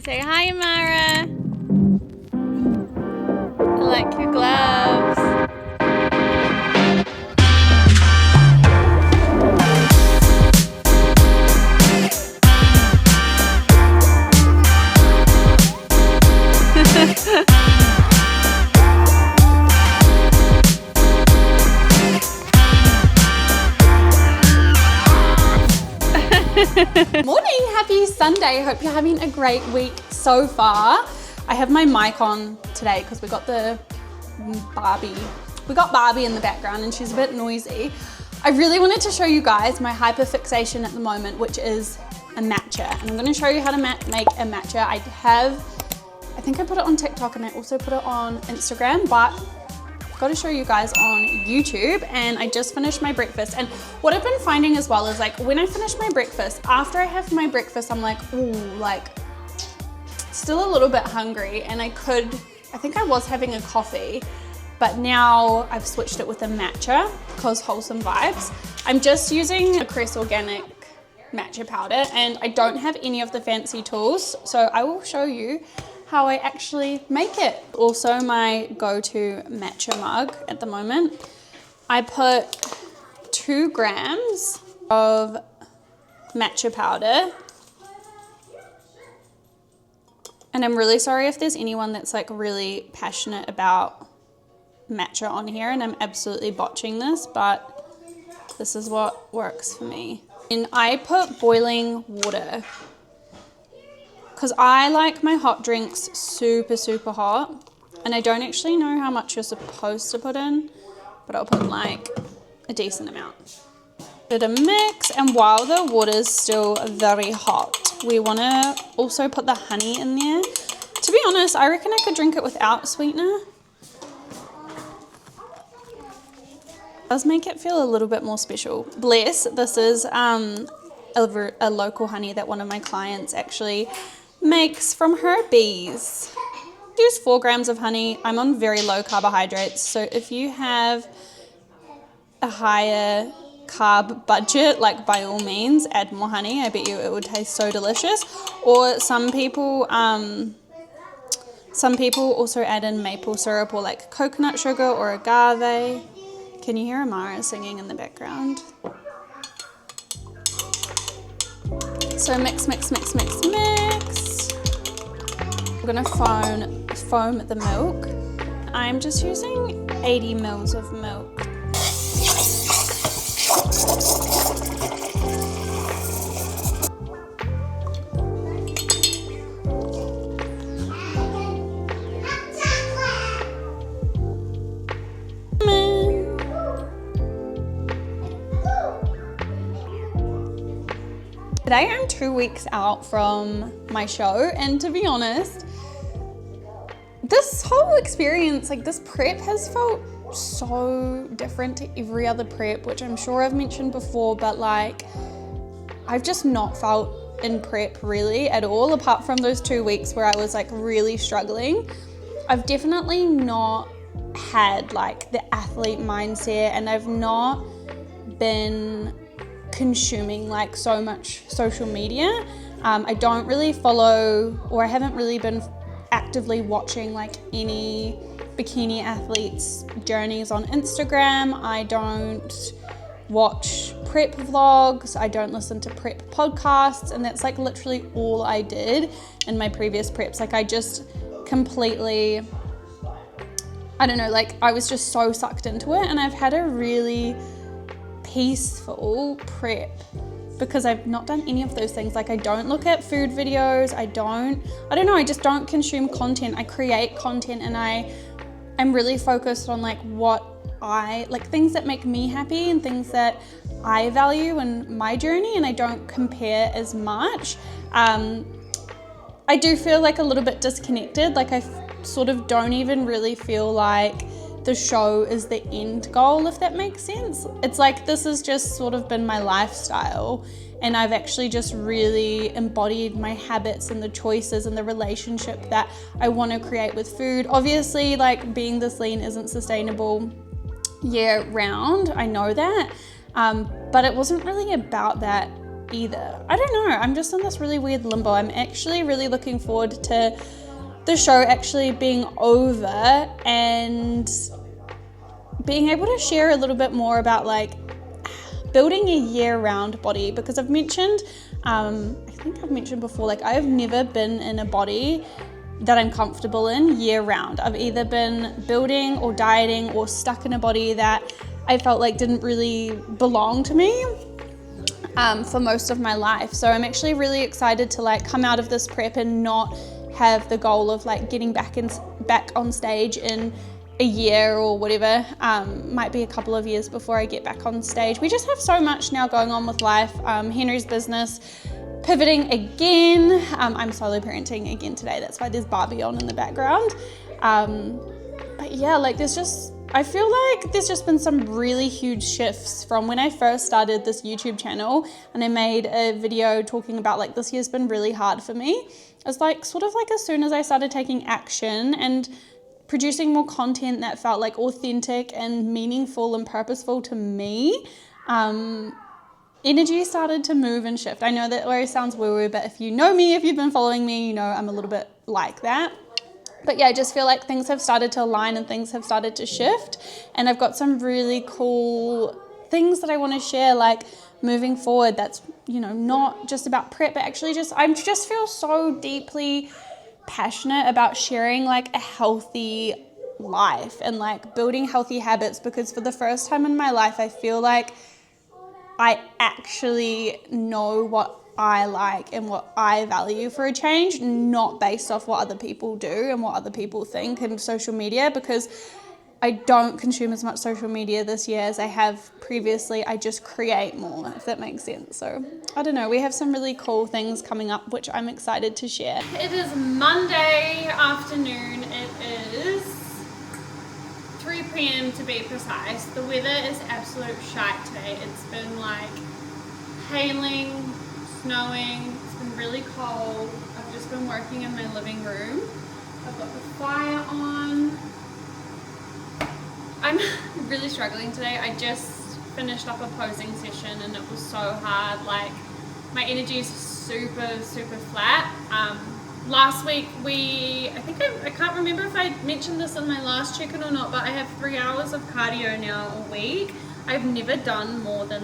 Say hi, Amara. I like your gloves. Morning, happy Sunday. Hope you're having a great week so far. I have my mic on today because we got Barbie in the background and she's a bit noisy. I really wanted to show you guys my hyperfixation at the moment, which is a matcha. And I'm going to show you how to make a matcha. I think I put it on TikTok and I also put it on Instagram, but I've got to show you guys on YouTube. And I just finished my breakfast. And what I've been finding as well is like when I finish my breakfast, after I have my breakfast, I'm like, ooh, like still a little bit hungry. And I think I was having a coffee, but now I've switched it with a matcha because Wholesome vibes. I'm just using a Crest Organic matcha powder and I don't have any of the fancy tools. So I will show you how I actually make it. Also my go-to matcha mug at the moment. I put 2 grams of matcha powder. And I'm really sorry if there's anyone that's like really passionate about matcha on here and I'm absolutely botching this, but this is what works for me. And I put boiling water because I like my hot drinks super, super hot. And I don't actually know how much you're supposed to put in, but I'll put like a decent amount. Give it a mix, and while the water's still very hot, we want to also put the honey in there. To be honest, I reckon I could drink it without sweetener. It does make it feel a little bit more special. Bless, this is a local honey that one of my clients actually makes from her bees. Use 4 grams of honey. I'm on very low carbohydrates, so if you have a higher carb budget, like by all means add more honey. I bet you it would taste so delicious. Or some people also add in maple syrup or like coconut sugar or agave. Can you hear Amara singing in the background? So mix. We're gonna foam the milk. I'm just using 80 mils of milk. Today I'm 2 weeks out from my show, and to be honest, this whole experience, like this prep has felt so different to every other prep, which I'm sure I've mentioned before, but like I've just not felt in prep really at all, apart from those 2 weeks where I was like really struggling. I've definitely not had like the athlete mindset, and I've not been consuming like so much social media. I don't really follow, or I haven't really been actively watching like any bikini athletes' journeys on Instagram. I don't watch prep vlogs. I don't listen to prep podcasts, and that's like literally all I did in my previous preps. Like I just completely, I don't know, like I was just so sucked into it, and I've had a really peaceful prep because I've not done any of those things. Like I don't look at food videos. I don't know, I just don't consume content. I create content, and I'm really focused on like what I like, things that make me happy and things that I value in my journey, and I don't compare as much. I do feel like a little bit disconnected. Like I sort of don't even really feel like the show is the end goal, if that makes sense. It's like this has just sort of been my lifestyle, and I've actually just really embodied my habits and the choices and the relationship that I want to create with food. Obviously, like being this lean isn't sustainable year round, I know that, but it wasn't really about that either. I don't know, I'm just in this really weird limbo. I'm actually really looking forward to the show actually being over and being able to share a little bit more about like building a year-round body, because I've mentioned, I think I've mentioned before, like I've never been in a body that I'm comfortable in year-round. I've either been building or dieting or stuck in a body that I felt like didn't really belong to me for most of my life. So I'm actually really excited to like come out of this prep and not have the goal of like getting back on stage in a year or whatever. Might be a couple of years before I get back on stage. We just have so much now going on with life. Henry's business pivoting again. I'm solo parenting again today. That's why there's Barbie on in the background. But yeah, like I feel like there's just been some really huge shifts from when I first started this YouTube channel and I made a video talking about like this year's been really hard for me. It's like sort of like as soon as I started taking action and producing more content that felt like authentic and meaningful and purposeful to me, energy started to move and shift. I know that always sounds woo-woo, but if you know me, if you've been following me, you know I'm a little bit like that. But yeah, I just feel like things have started to align and things have started to shift. And I've got some really cool things that I want to share, like moving forward. That's, you know, not just about prep, but actually I just feel so deeply passionate about sharing like a healthy life and like building healthy habits, because for the first time in my life, I feel like I actually know what I like and what I value for a change, not based off what other people do and what other people think and social media, because I don't consume as much social media this year as I have previously. I just create more, if that makes sense. So I don't know, we have some really cool things coming up which I'm excited to share. It is Monday afternoon. It is 3 p.m. to be precise. The weather is absolute shite today. It's been like hailing, snowing, it's been really cold. I've just been working in my living room. I've got the fire on. I'm really struggling today. I just finished up a posing session and it was so hard. Like my energy is super flat. Last week I can't remember if I mentioned this in my last check-in or not, but I have 3 hours of cardio now a week. I've never done more than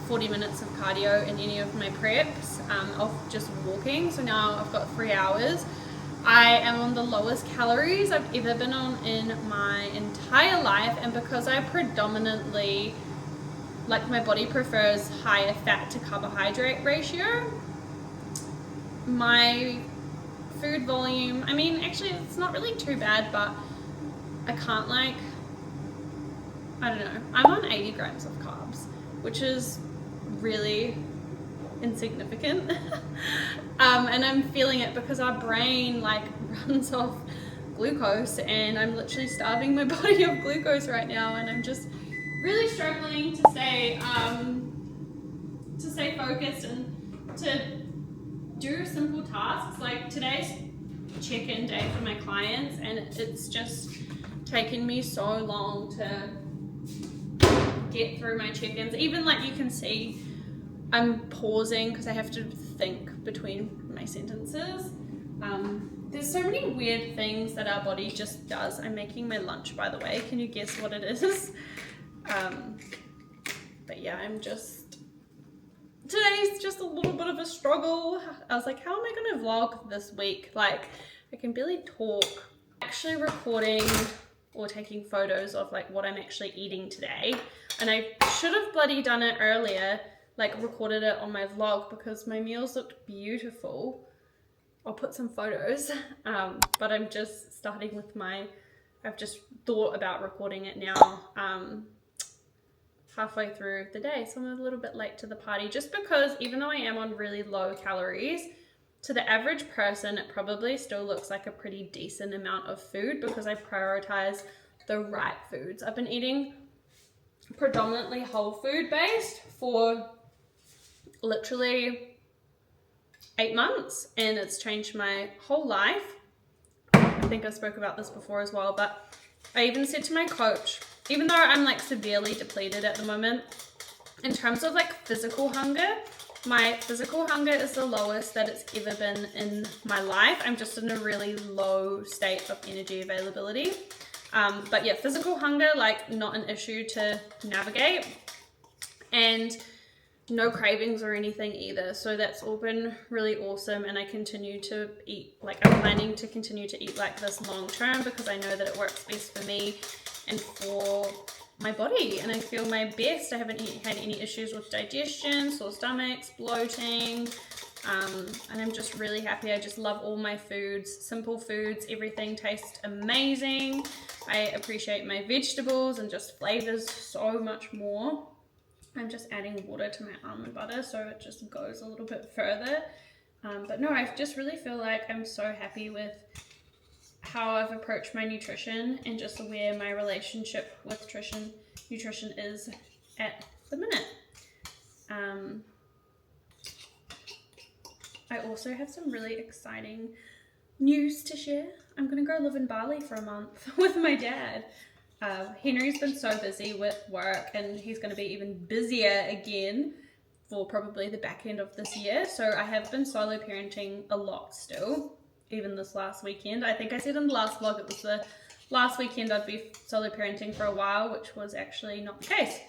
40 minutes of cardio in any of my preps of just walking. So now I've got 3 hours. I am on the lowest calories I've ever been on in my entire life, and because I predominantly, like my body prefers higher fat to carbohydrate ratio, my food volume, I mean actually it's not really too bad, but I can't like, I don't know, I'm on 80 grams of carbs, which is really insignificant. And I'm feeling it because our brain like runs off glucose, and I'm literally starving my body of glucose right now, and I'm just really struggling to stay focused and to do simple tasks. Like today's check-in day for my clients, and it's just taken me so long to get through my check-ins. Even like you can see I'm pausing because I have to think between my sentences. There's so many weird things that our body just does. I'm making my lunch, by the way. Can you guess what it is? But yeah, today's just a little bit of a struggle. I was like, how am I gonna vlog this week? Like, I can barely talk. Actually recording or taking photos of like what I'm actually eating today. And I should have bloody done it earlier, like recorded it on my vlog, because my meals looked beautiful. I'll put some photos, but I'm just starting with I've just thought about recording it now halfway through the day, so I'm a little bit late to the party, just because even though I am on really low calories, to the average person it probably still looks like a pretty decent amount of food because I prioritize the right foods. I've been eating predominantly whole food based for literally 8 months, and it's changed my whole life. I think I spoke about this before as well, but I even said to my coach, even though I'm like severely depleted at the moment, in terms of like physical hunger, My physical hunger is the lowest that it's ever been in my life. I'm just in a really low state of energy availability. But yeah, physical hunger, like not an issue to navigate, and no cravings or anything either. So that's all been really awesome, and I continue to eat, like I'm planning to continue to eat like this long term because I know that it works best for me and for my body, and I feel my best. I haven't had any issues with digestion, sore stomachs, bloating, and I'm just really happy. I just love all my foods, simple foods, everything tastes amazing. I appreciate my vegetables and just flavors so much more. I'm just adding water to my almond butter so it just goes a little bit further. But no, I just really feel like I'm so happy with how I've approached my nutrition and just where my relationship with nutrition is at the minute. I also have some really exciting news to share. I'm gonna go live in Bali for a month with my dad. Henry's been so busy with work, and he's going to be even busier again for probably the back end of this year. So I have been solo parenting a lot still, even this last weekend. I think I said in the last vlog it was the last weekend I'd be solo parenting for a while, which was actually not the case.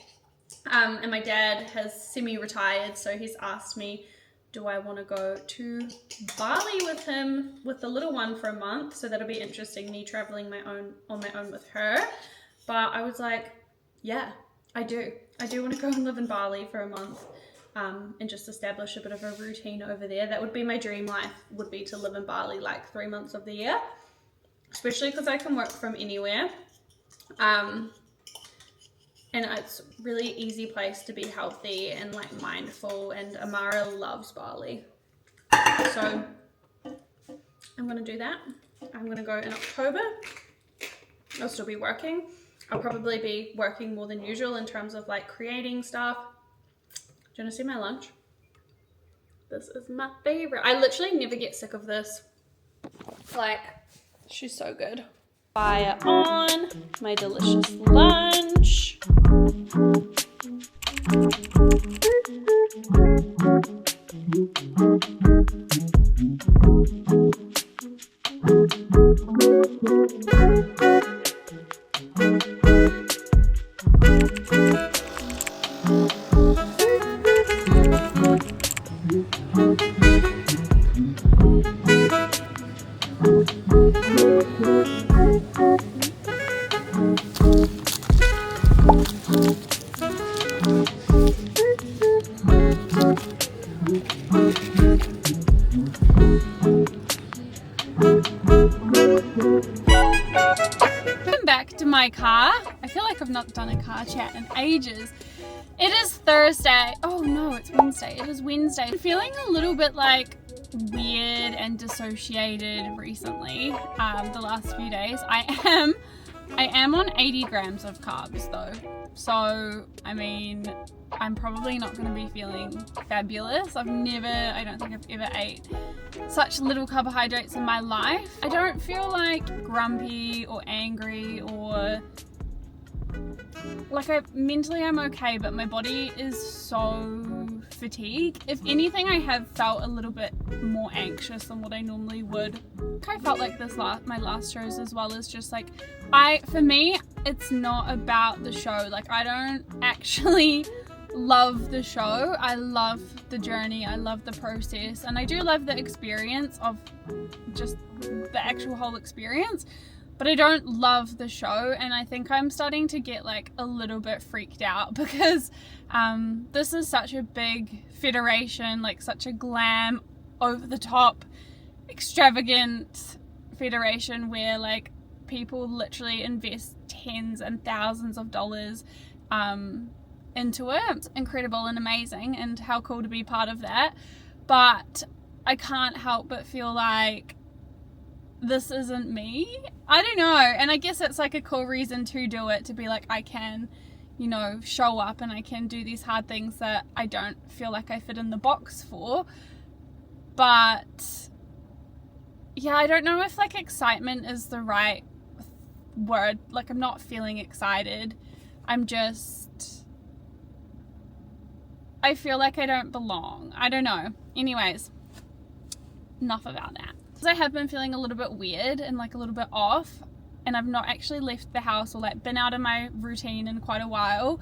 And my dad has semi-retired, so he's asked me, do I want to go to Bali with him, with the little one, for a month? So that'll be interesting, me traveling on my own with her. But I was like, yeah, I do want to go and live in Bali for a month, and just establish a bit of a routine over there. That would be my dream life, would be to live in Bali like 3 months of the year, especially because I can work from anywhere. And it's a really easy place to be healthy and like mindful, and Amara loves Bali. So I'm going to do that. I'm going to go in October. I'll still be working. I'll probably be working more than usual in terms of like creating stuff. Do you want to see my lunch? This is my favorite. I literally never get sick of this. Like, she's so good. Fire on, my delicious lunch. My car. I feel like I've not done a car chat in ages. It is Thursday. Oh no, it's Wednesday. It is Wednesday. I'm feeling a little bit like weird and dissociated recently, the last few days. I am on 80 grams of carbs though. So, I mean, I'm probably not going to be feeling fabulous. I don't think I've ever ate such little carbohydrates in my life. I don't feel like grumpy or angry or like mentally I'm okay, but my body is so fatigued. If anything, I have felt a little bit more anxious than what I normally would. I felt like this my last shows as well, as just like, for me, it's not about the show. Like, I don't actually love the show. I love the journey. I love the process, and I do love the experience of just the actual whole experience, but I don't love the show. And I think I'm starting to get like a little bit freaked out because this is such a big federation, like such a glam, over the top, extravagant federation where like people literally invest tens and thousands of dollars into it. It's incredible and amazing, and how cool to be part of that. But I can't help but feel like this isn't me. I don't know. And I guess it's like a cool reason to do it, to be like, I can, you know, show up and I can do these hard things that I don't feel like I fit in the box for. But yeah, I don't know if like excitement is the right word. Like, I'm not feeling excited. I'm just I feel like I don't belong. I don't know. Anyways, enough about that. Because I have been feeling a little bit weird and like a little bit off, and I've not actually left the house or like been out of my routine in quite a while.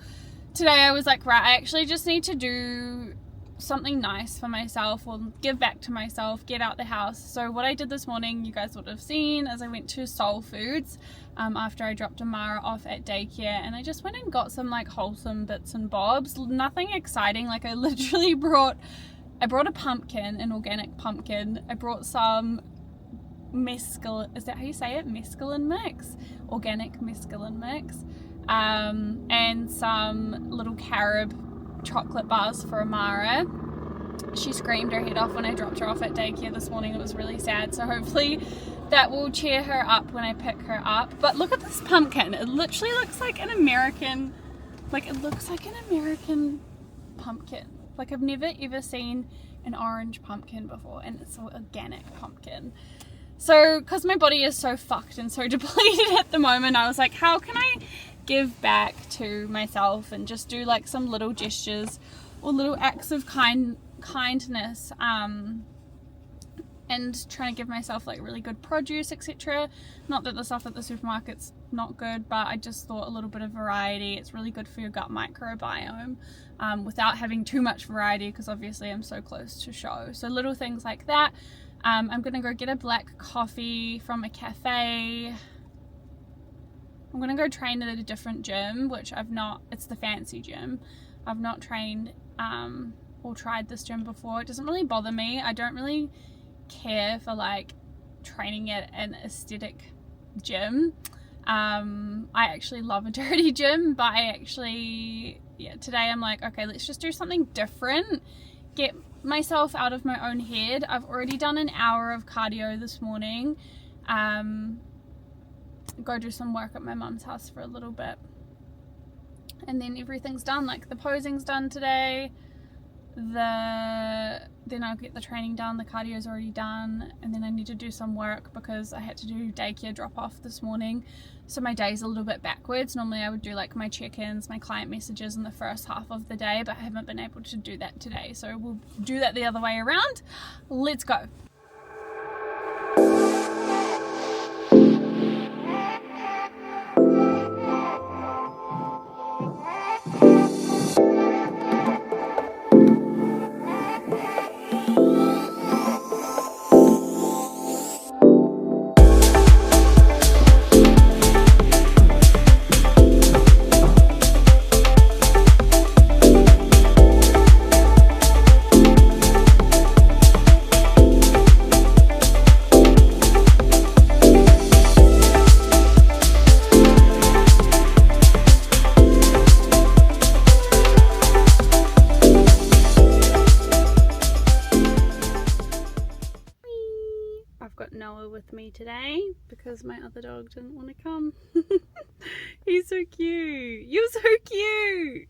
Today I was like, right, I actually just need to do something nice for myself or give back to myself, get out the house. So what I did this morning, you guys would have seen, as I went to Soul Foods after I dropped Amara off at daycare, and I just went and got some like wholesome bits and bobs. Nothing exciting. Like I literally brought a pumpkin, an organic pumpkin. I brought some mescaline, is that how you say it? Mescaline mix, organic mescaline mix, and some little carob chocolate bars for Amara. She screamed her head off when I dropped her off at daycare this morning. It was really sad, so hopefully that will cheer her up when I pick her up. But look at this pumpkin. It literally looks like an American, like it looks like an American pumpkin. Like I've never ever seen an orange pumpkin before, and it's an organic pumpkin. So because my body is so fucked and so depleted at the moment, I was like, how can I give back to myself and just do like some little gestures or little acts of kindness, and trying to give myself like really good produce, etc. Not that the stuff at the supermarket's not good, but I just thought a little bit of variety. It's really good for your gut microbiome, without having too much variety, because obviously I'm so close to show. So little things like that. I'm gonna go get a black coffee from a cafe. I'm gonna go train at a different gym, which I've not, it's the fancy gym. I've not trained or tried this gym before. It doesn't really bother me. I don't really care for like training at an aesthetic gym. I actually love a dirty gym, but I actually, yeah, today I'm like, okay, let's just do something different. Get myself out of my own head. I've already done an hour of cardio this morning. Go do some work at my mum's house for a little bit, and then everything's done. Like the posing's done today, then I'll get the training done, the cardio's already done, and then I need to do some work because I had to do daycare drop off this morning, so my day's a little bit backwards. Normally I would do like my check-ins, my client messages in the first half of the day, but I haven't been able to do that today, so we'll do that the other way around. Let's go. With me today because my other dog didn't want to come. He's so cute. You're so cute.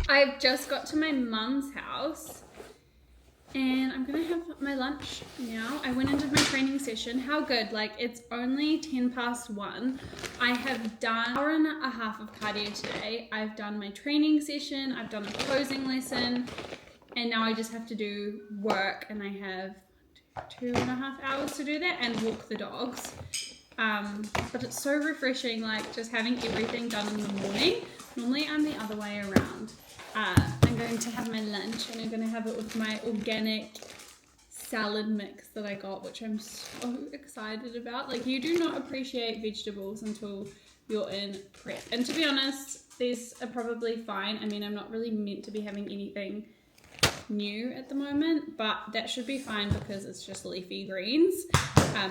I've just got to my mum's house and I'm gonna have my lunch now. I went into my training session. How good? Like, it's only 1:10. I have done an hour and a half of cardio today. I've done my training session, I've done a posing lesson, and now I just have to do work, and I have 2.5 hours to do that and walk the dogs. But it's so refreshing, like just having everything done in the morning. Normally I'm the other way around. I'm going to have my lunch and I'm going to have it with my organic salad mix that I got, which I'm so excited about. Like, you do not appreciate vegetables until you're in prep. And to be honest, these are probably fine. I mean, I'm not really meant to be having anything new at the moment, but that should be fine because it's just leafy greens.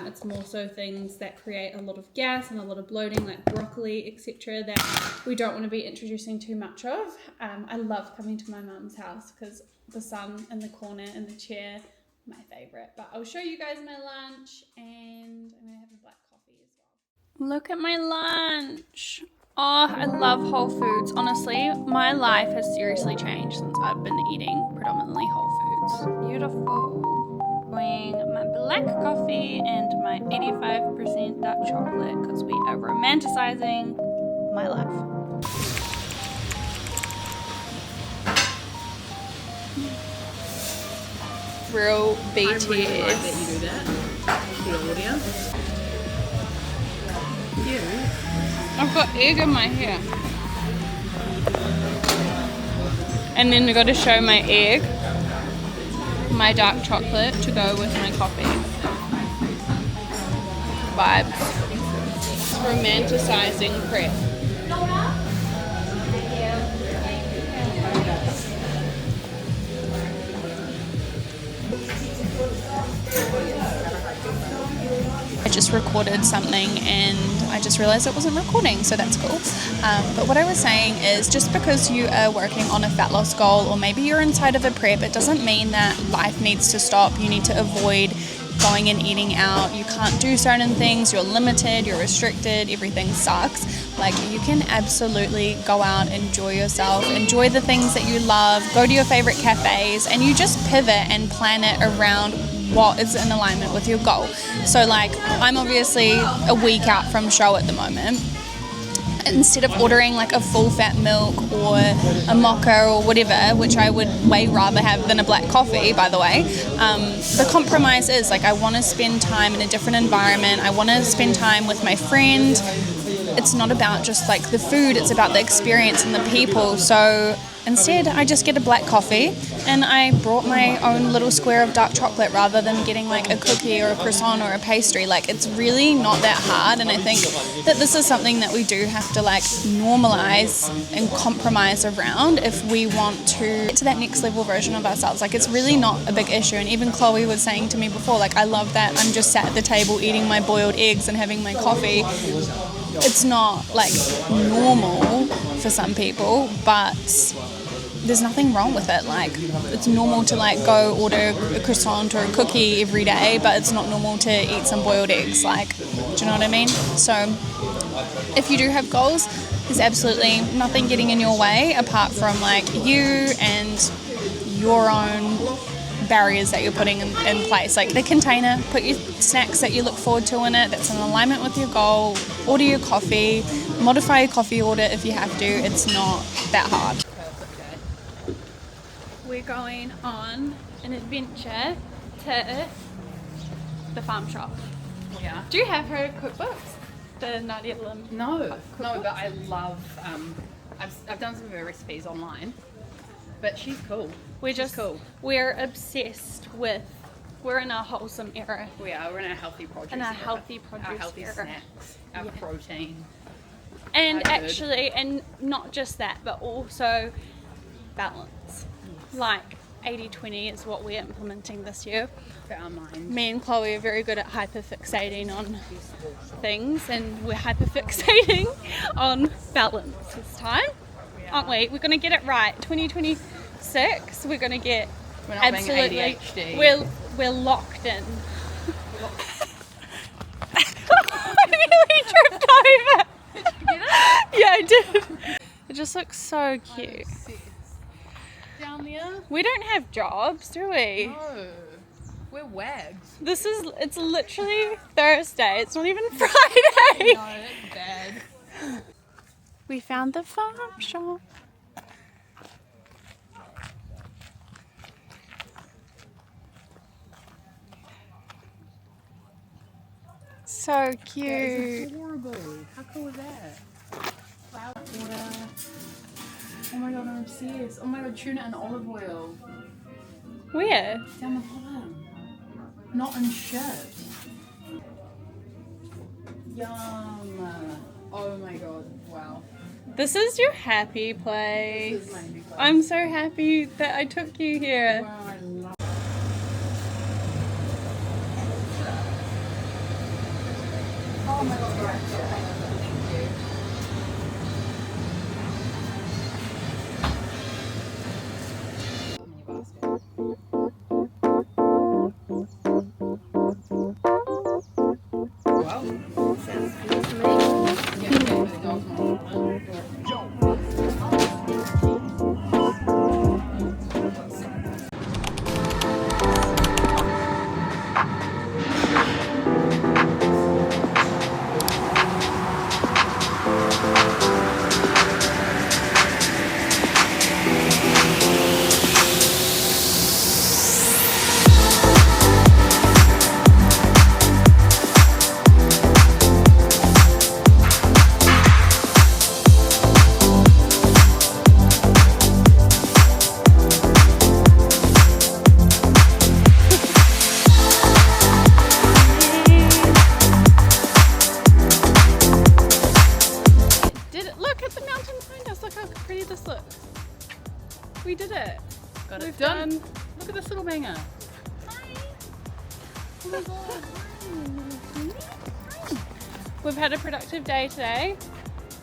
It's more so things that create a lot of gas and a lot of bloating, like broccoli, etc., that we don't want to be introducing too much of. I love coming to my mum's house because the sun in the corner and the chair, my favorite. But I'll show you guys my lunch, and I'm gonna have a black coffee as well. Look at my lunch. Oh, I love Whole Foods. Honestly, my life has seriously changed since I've been eating predominantly Whole Foods. Beautiful. Enjoying my black coffee and my 85% dark chocolate because we are romanticizing my life. Real BTS. I really like that you do that for the audience. I've got egg in my hair. And then I got to show my egg, my dark chocolate to go with my coffee. Vibes. Romanticizing prep. I just recorded something and I just realized it wasn't recording, so that's cool. But what I was saying is, just because you are working on a fat loss goal, or maybe you're inside of a prep, it doesn't mean that life needs to stop. You need to avoid going and eating out. You can't do certain things. You're limited, you're restricted, everything sucks. Like, you can absolutely go out, enjoy yourself, enjoy the things that you love, go to your favorite cafes, and you just pivot and plan it around what is in alignment with your goal. So like, I'm obviously a week out from show at the moment. Instead of ordering like a full fat milk or a mocha or whatever, which I would way rather have than a black coffee, by the way, the compromise is like, I want to spend time in a different environment. I want to spend time with my friend. It's not about just like the food, it's about the experience and the people. So instead, I just get a black coffee, and I brought my own little square of dark chocolate rather than getting like a cookie or a croissant or a pastry. Like, it's really not that hard, and I think that this is something that we do have to like normalize and compromise around if we want to get to that next level version of ourselves. Like, it's really not a big issue. And even Chloe was saying to me before, like, I love that I'm just sat at the table eating my boiled eggs and having my coffee. It's not like normal for some people, but there's nothing wrong with it. Like, it's normal to like go order a croissant or a cookie every day, but it's not normal to eat some boiled eggs. Like, do you know what I mean? So if you do have goals, there's absolutely nothing getting in your way apart from like you and your own barriers that you're putting in place. Like the container, put your snacks that you look forward to in it, that's in alignment with your goal. Order your coffee, modify your coffee order if you have to. It's not that hard. We're going on an adventure to the farm shop. Yeah. Do you have her cookbooks? The Nadia Lim? No, but I love, I've done some of her recipes online, but she's cool. She's cool. We're obsessed with, we're in our wholesome era. We are, we're in our healthy produce In our era. healthy produce Our healthy era. snacks, our protein. And Good. actually, and not just that, but also balance. Like 80-20 is what we're implementing this year. For our mind. Me and Chloe are very good at hyperfixating on things, and we're hyperfixating on balance this time, aren't we? We're going to get it right. 2026, we're going to get We're not absolutely. being ADHD. We're locked in. I nearly tripped over. Did you get it? Yeah, I did. It just looks so cute. Down there? We don't have jobs, do we? No. We're wags. It's literally Thursday. It's not even Friday. No, that's bad. We found the farm shop. So That is cute. adorable. How cool is that? Flower water. Oh my god, I'm obsessed. Oh my god, tuna and olive oil. Where? Down the bottom. Not in shit. Yum. Oh my god, wow. This is your happy place. This is my happy place. I'm so happy that I took you here. Wow, I love Oh my god, right. Thank you. Wow, sounds good to me. Yeah, the dog's Look at the mountain behind us. Look how pretty this looks. We did it. Got We've it done. done- Look at this little banger. Oh my god. We've had a productive day today.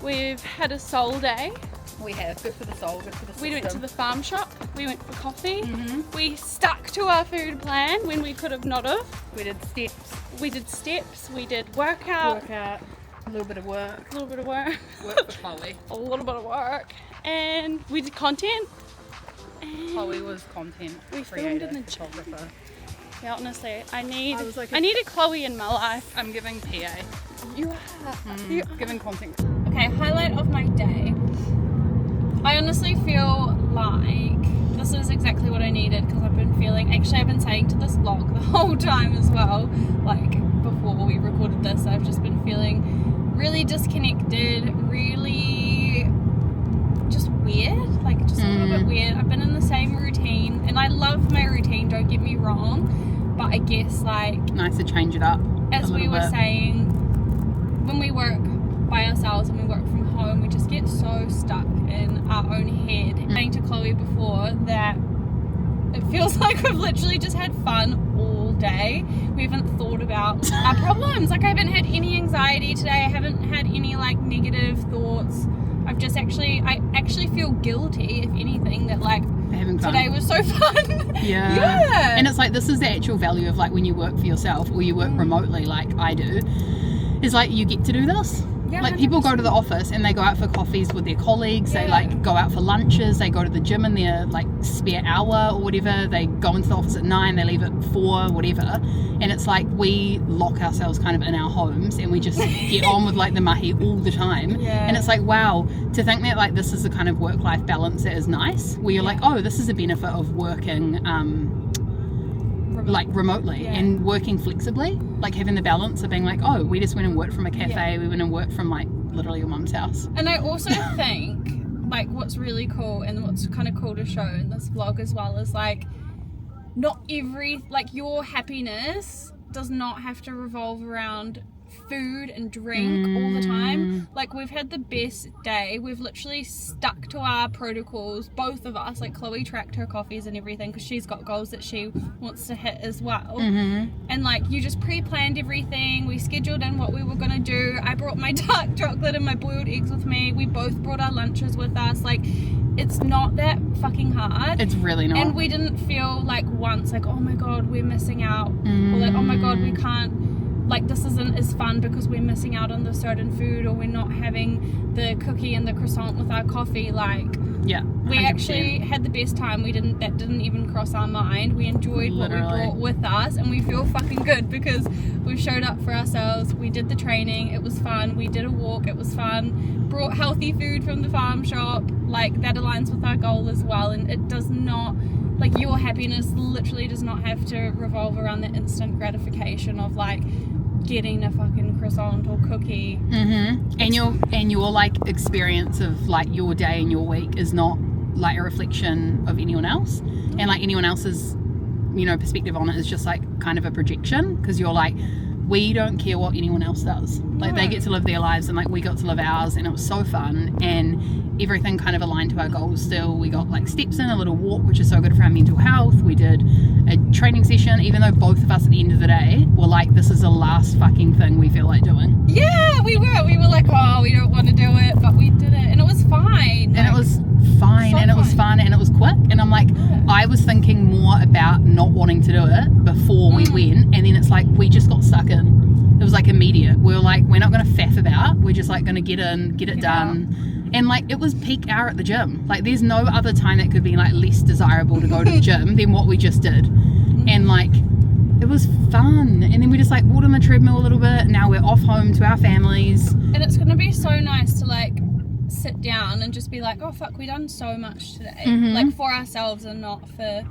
We've had a soul day. We have good for the soul, good for the system. We went to the farm shop. We went for coffee. Mhm. We stuck to our food plan when we could have not have. We did steps, We did steps. We did workout. workout, a little bit of work, A little bit of work. work for Chloe. A little bit of work. And we did content. And Chloe was content We filmed creator, in the gym. photographer. yeah, honestly, I need I was like I need a Chloe in my life. I'm giving PA. You are. You are. Giving content. Okay, highlight of my day. I honestly feel like this is exactly what I needed because I've been feeling, actually I've been saying to this vlog the whole time as well, like before we recorded this, I've just been feeling really disconnected, really just weird, like just a little bit weird. I've been in the same routine and I love my routine, don't get me wrong, but I guess like Nice to change it up. as we were saying, when we work by ourselves and we work from home, we just get so stuck in our own head. Saying to Chloe before that it feels like we've literally just had fun all day. We haven't thought about our problems. Like I haven't had any anxiety today. I haven't had any like negative thoughts. I actually feel guilty, if anything, that like Having fun. today was so fun. Yeah. Yeah. And it's like, this is the actual value of like when you work for yourself or you work remotely like I do. Is like you get to do this. Yeah, Like people go to the 100%. office and they go out for coffees with their colleagues. They Yeah. like go out for lunches. They go to the gym in their like spare hour or whatever. They go into the office at 9. They leave at 4, whatever. And it's like we lock ourselves kind of in our homes and we just get on with like the mahi all the time. Yeah. And it's like, wow, to think that like this is the kind of work-life balance that is nice. Where you're like, oh, this is a benefit of working like remotely and working flexibly, like having the balance of being like, oh, we just went and worked from a cafe, we went and worked from like literally your mum's house. And I also think like what's really cool and what's kind of cool to show in this vlog as well is like not every, like your happiness does not have to revolve around food and drink all the time. Like we've had the best day. We've literally stuck to our protocols, both of us. Like Chloe tracked her coffees and everything because she's got goals that she wants to hit as well. And like you just pre-planned everything. We scheduled in what we were gonna do. I brought my dark chocolate and my boiled eggs with me. We both brought our lunches with us. Like it's not that fucking hard. It's really not. And we didn't feel like once like, oh my god, we're missing out, or like, oh my god, we can't, like this isn't as fun because we're missing out on the certain food, or we're not having the cookie and the croissant with our coffee. Like yeah, we 100%. actually had the best time. That didn't even cross our mind. We enjoyed what we Literally. brought with us, and we feel fucking good because we showed up for ourselves. We did the training, it was fun. We did a walk, it was fun. Brought healthy food from the farm shop. Like that aligns with our goal as well, and it does not, like your happiness literally does not have to revolve around the instant gratification of like getting a fucking croissant or cookie. And your like experience of like your day and your week is not like a reflection of anyone else, and like anyone else's, you know, perspective on it is just like kind of a projection, because you're like, we don't care what anyone else does. Like they get to live their lives and like we got to live ours, and it was so fun, and everything kind of aligned to our goals still. We got like steps in, a little walk, which is so good for our mental health. We did a training session, even though both of us at the end of the day were like, this is the last fucking thing we feel like doing. Yeah, we were like, oh, we don't want to do it, but we did it, and it was fine. And it was fine, so and it was fun, and it was quick, and I'm like, I was thinking more about not wanting to do it before we went, and then it's like we just got stuck in. It was like immediate. We were like, we're not going to faff about, we're just like going to get in, get it done. And like it was peak hour at the gym. Like there's no other time that could be like less desirable to go to the gym than what we just did. And like it was fun, and then we just like walked on the treadmill a little bit. Now we're off home to our families, and it's going to be so nice to like sit down and just be like, oh fuck, we done so much today, like for ourselves and not for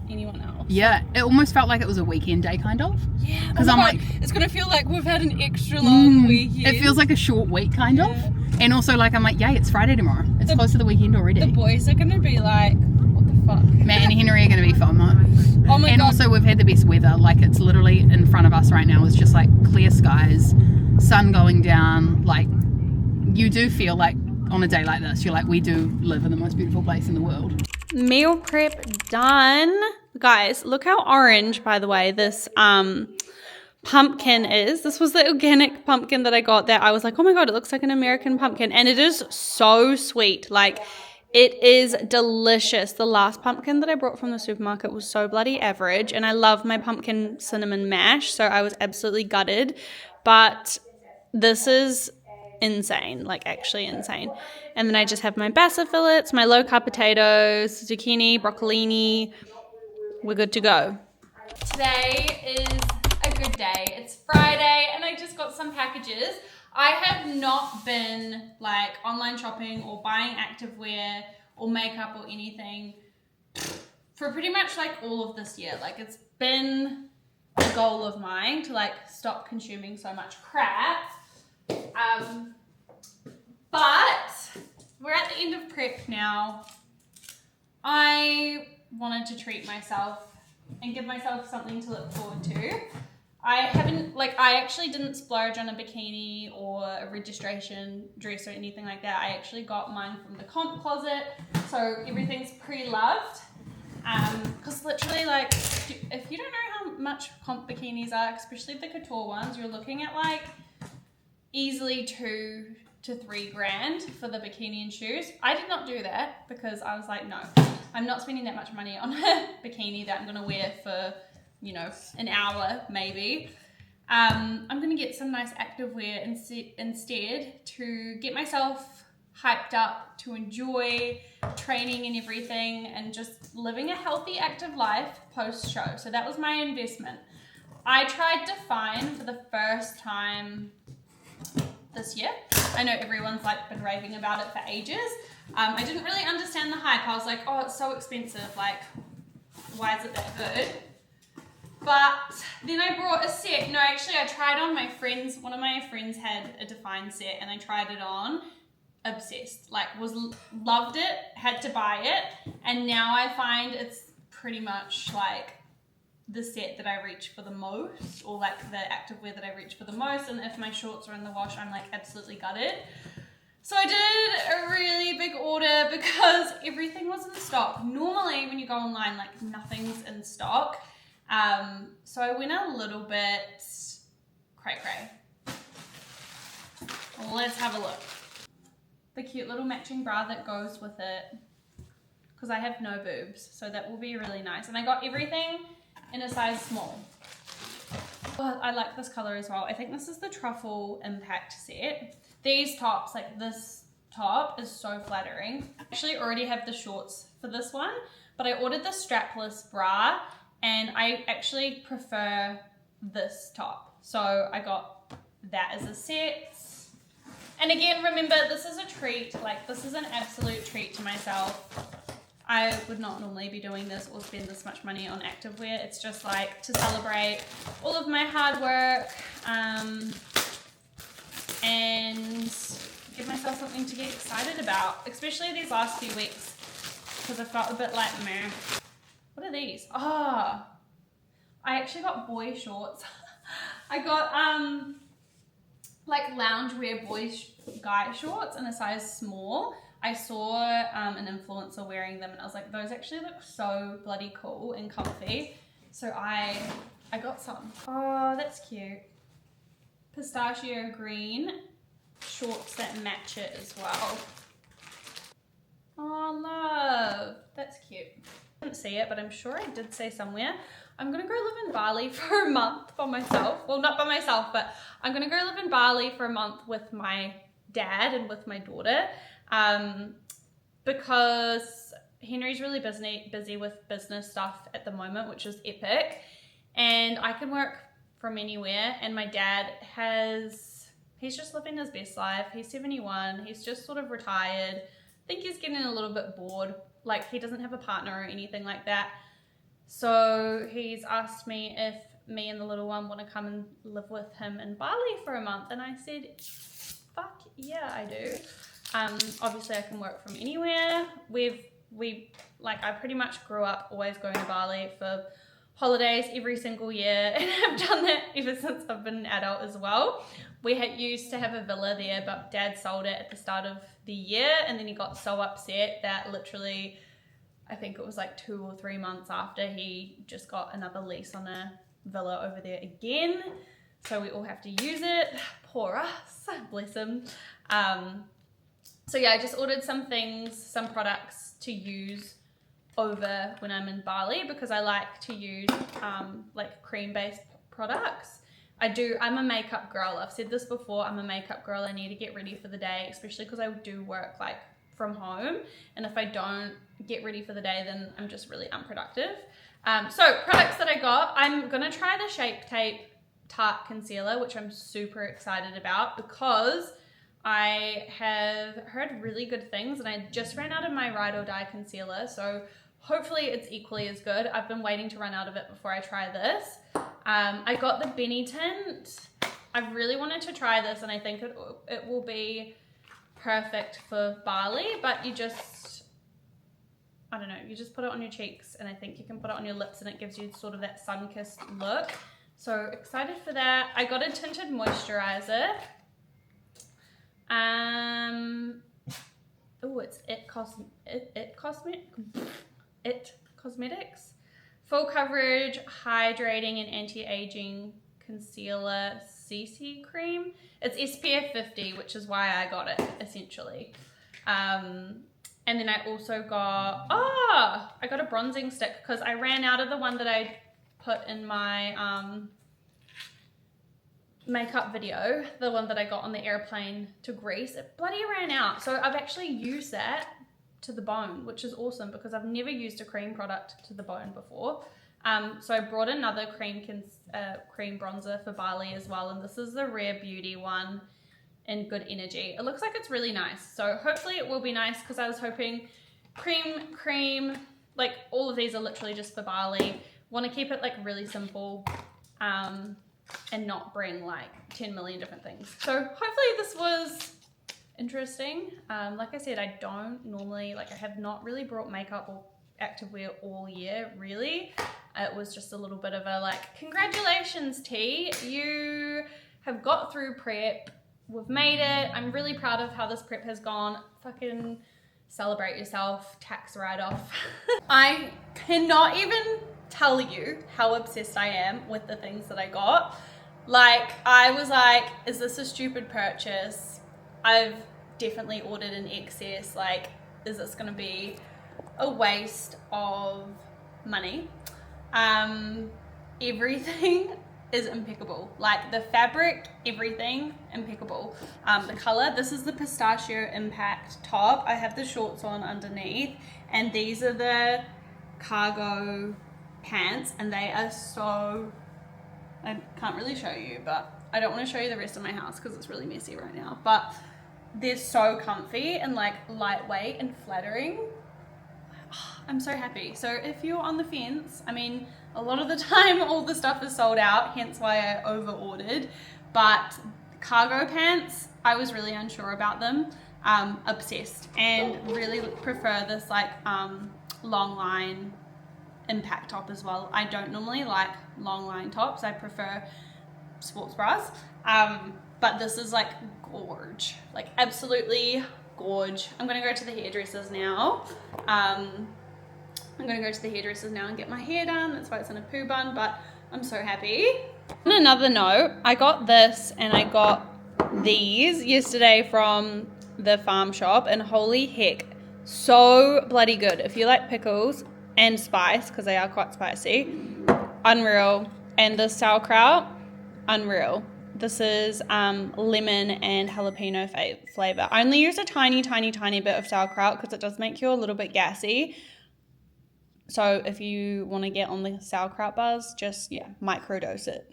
anyone else. Yeah, it almost felt like it was a weekend day kind of. Yeah, because I'm like, it's gonna feel like we've had an extra long weekend. It feels like a short week kind of, and also like I'm like, yay, it's Friday tomorrow, it's close to the weekend already. The boys are gonna be like, what the fuck? Matt and Henry are gonna be FOMO. Oh my and God. Also we've had the best weather. Like it's literally in front of us right now. It's just like clear skies, sun going down. Like you do feel like on a day like this, you're like, we do live in the most beautiful place in the world. Meal prep done. Guys, look how orange, by the way, this pumpkin is. This was the organic pumpkin that I got that I was like, oh my God, it looks like an American pumpkin. And it is so sweet. Like, it is delicious. The last pumpkin that I brought from the supermarket was so bloody average. And I love my pumpkin cinnamon mash, so I was absolutely gutted. But this is insane, like actually insane. And then I just have my bassa fillets, my low carb potatoes, zucchini, broccolini. We're good to go. Today is a good day. It's Friday and I just got some packages. I have not been like online shopping or buying activewear or makeup or anything for pretty much like all of this year. Like it's been a goal of mine to like stop consuming so much crap. But we're at the end of prep now. I wanted to treat myself and give myself something to look forward to. I actually didn't splurge on a bikini or a registration dress or anything like that. I actually got mine from the comp closet, so everything's pre-loved. Because literally, like, if you don't know how much comp bikinis are, especially the couture ones, you're looking at like easily $2,000 to $3,000 for the bikini and shoes. I did not do that because I was like, no, I'm not spending that much money on a bikini that I'm gonna wear for, you know, an hour maybe. I'm gonna get some nice activewear instead to get myself hyped up to enjoy training and everything and just living a healthy, active life post-show. So that was my investment. I tried DFYNE for the first time this year. I know everyone's like been raving about it for ages. I didn't really understand the hype. I was like, oh, it's so expensive. Like, why is it that good? But then I brought a set. No, actually I tried on my friends. One of my friends had a DFYNE set and I tried it on. Obsessed. Like, loved it, had to buy it. And now I find it's pretty much like the set that I reach for the most, or like the activewear that I reach for the most. And if my shorts are in the wash, I'm like absolutely gutted. So I did a really big order because everything was in stock. Normally when you go online, like nothing's in stock. So I went a little bit cray-cray. Let's have a look. The cute little matching bra that goes with it, because I have no boobs, so that will be really nice. And I got everything in a size small. Oh, I like this color as well. I think this is the Truffle Impact set. These tops, like this top is so flattering. I actually already have the shorts for this one, but I ordered the strapless bra and I actually prefer this top. So I got that as a set. And again, remember, this is a treat. Like, this is an absolute treat to myself. I would not normally be doing this or spend this much money on activewear. It's just like to celebrate all of my hard work and give myself something to get excited about, especially these last few weeks because I felt a bit like meh. What are these? Oh, I actually got boy shorts. I got like loungewear guy shorts in a size small. I saw an influencer wearing them and I was like, those actually look so bloody cool and comfy. So I got some. Oh, that's cute. Pistachio green shorts that match it as well. Oh, love. That's cute. I didn't see it, but I'm sure I did say somewhere. I'm gonna go live in Bali for a month by myself. Well, not by myself, but I'm gonna go live in Bali for a month with my dad and with my daughter. Because Henry's really busy with business stuff at the moment, which is epic, and I can work from anywhere, and my dad he's just living his best life. He's 71, he's just sort of retired. I think he's getting a little bit bored, like he doesn't have a partner or anything like that, so he's asked me if me and the little one want to come and live with him in Bali for a month, and I said, fuck yeah, I do. Obviously I can work from anywhere. I pretty much grew up always going to Bali for holidays every single year, and I've done that ever since I've been an adult as well. We used to have a villa there, but Dad sold it at the start of the year, and then he got so upset that literally, I think it was like 2 or 3 months after, he just got another lease on a villa over there again. So we all have to use it. Poor us, bless him. So yeah, I just ordered some products to use over when I'm in Bali, because I like to use like cream-based products. I'm a makeup girl. I've said this before, I'm a makeup girl. I need to get ready for the day, especially because I do work like from home. And if I don't get ready for the day, then I'm just really unproductive. So products that I got, I'm gonna try the Shape Tape Tarte Concealer, which I'm super excited about because I have heard really good things, and I just ran out of my Ride or Die concealer, so hopefully it's equally as good. I've been waiting to run out of it before I try this. I got the Benny Tint. I really wanted to try this, and I think it will be perfect for Bali, but you just put it on your cheeks, and I think you can put it on your lips, and it gives you sort of that sun-kissed look. So excited for that. I got a tinted moisturizer. Oh, it's It Cosmetics. Full coverage, hydrating and anti-aging concealer CC cream. It's SPF 50, which is why I got it, essentially. And then I also got, I got a bronzing stick because I ran out of the one that I put in my makeup video, the one that I got on the airplane to Greece. It bloody ran out. So I've actually used that to the bone, which is awesome because I've never used a cream product to the bone before. So I brought another cream bronzer for Bali as well, and this is the Rare Beauty one in Good Energy. It looks like it's really nice, so hopefully it will be nice because I was hoping cream, like all of these are literally just for Bali. Want to keep it like really simple and not bring like 10 million different things. So hopefully this was interesting. Like I said, I don't normally, I have not really brought makeup or activewear all year, really. It was just a little bit of a congratulations T, you have got through prep, we've made it. I'm really proud of how this prep has gone. Fucking celebrate yourself, tax write-off. I cannot even tell you how obsessed I am with the things that I got. I was like, is this a stupid purchase? I've definitely ordered in excess. Is this gonna be a waste of money? Everything is impeccable. The fabric, everything impeccable. The color, this is the Pistachio Impact top. I have the shorts on underneath, and these are the cargo pants, and they are so, I can't really show you, but I don't want to show you the rest of my house because it's really messy right now, but they're so comfy and lightweight and flattering. I'm so happy. So if you're on the fence, I mean, a lot of the time all the stuff is sold out, hence why I over ordered, but cargo pants, I was really unsure about them. Obsessed, and really prefer this like long line impact top as well. I don't normally like long line tops, I prefer sports bras, but this is like gorge, like absolutely gorge. I'm gonna go to the hairdressers now. I'm gonna go to the hairdressers now and get my hair done. That's why it's in a poo bun, but I'm so happy. On another note, I got this and I got these yesterday from the farm shop, and holy heck, so bloody good. If you like pickles and spice, because they are quite spicy, unreal. And the sauerkraut, unreal. This is lemon and jalapeno flavor. I only use a tiny bit of sauerkraut because it does make you a little bit gassy. So if you want to get on the sauerkraut buzz, just, yeah, microdose it.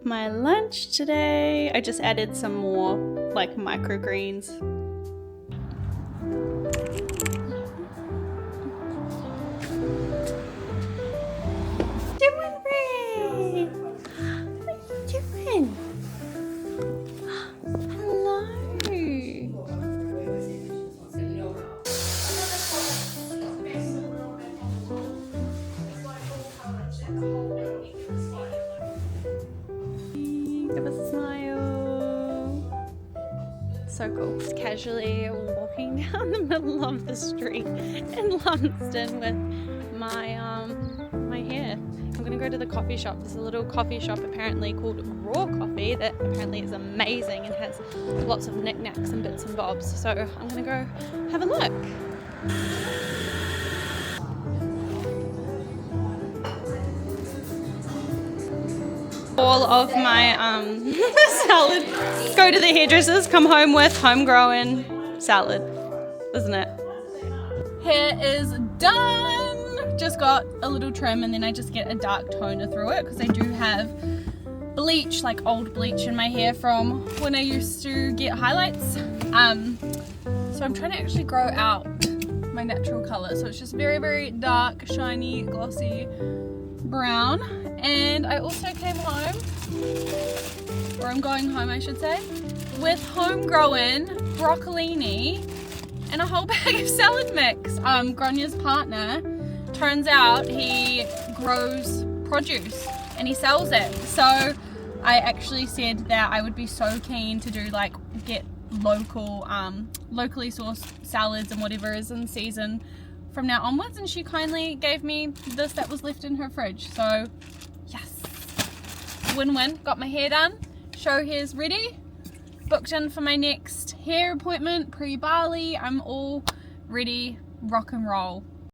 My lunch today, I just added some more like microgreens. Doing great. What are you doing? Hello. Give a smile. So cool. Just casually walking down the middle of the street in Lumsden with my my hair. I'm gonna go to the coffee shop. There's a little coffee shop apparently called Raw Coffee that apparently is amazing and has lots of knickknacks and bits and bobs. So I'm gonna go have a look. All of my salad. Go to the hairdressers, come home with homegrown salad, isn't it? Hair is done. Just got a little trim and then I just get a dark toner through it because I do have bleach, like old bleach in my hair from when I used to get highlights. So I'm trying to actually grow out my natural color. So it's just very, very dark, shiny, glossy brown. And I also came home, or I'm going home I should say, with homegrown broccolini and a whole bag of salad mix. Gronya's partner, turns out he grows produce and he sells it. So I actually said that I would be so keen to do like get local, locally sourced salads and whatever is in season from now onwards, and she kindly gave me this that was left in her fridge. So yes, win-win. Got my hair done, show hair's ready, booked in for my next hair appointment pre-Bali. I'm all ready, rock and roll.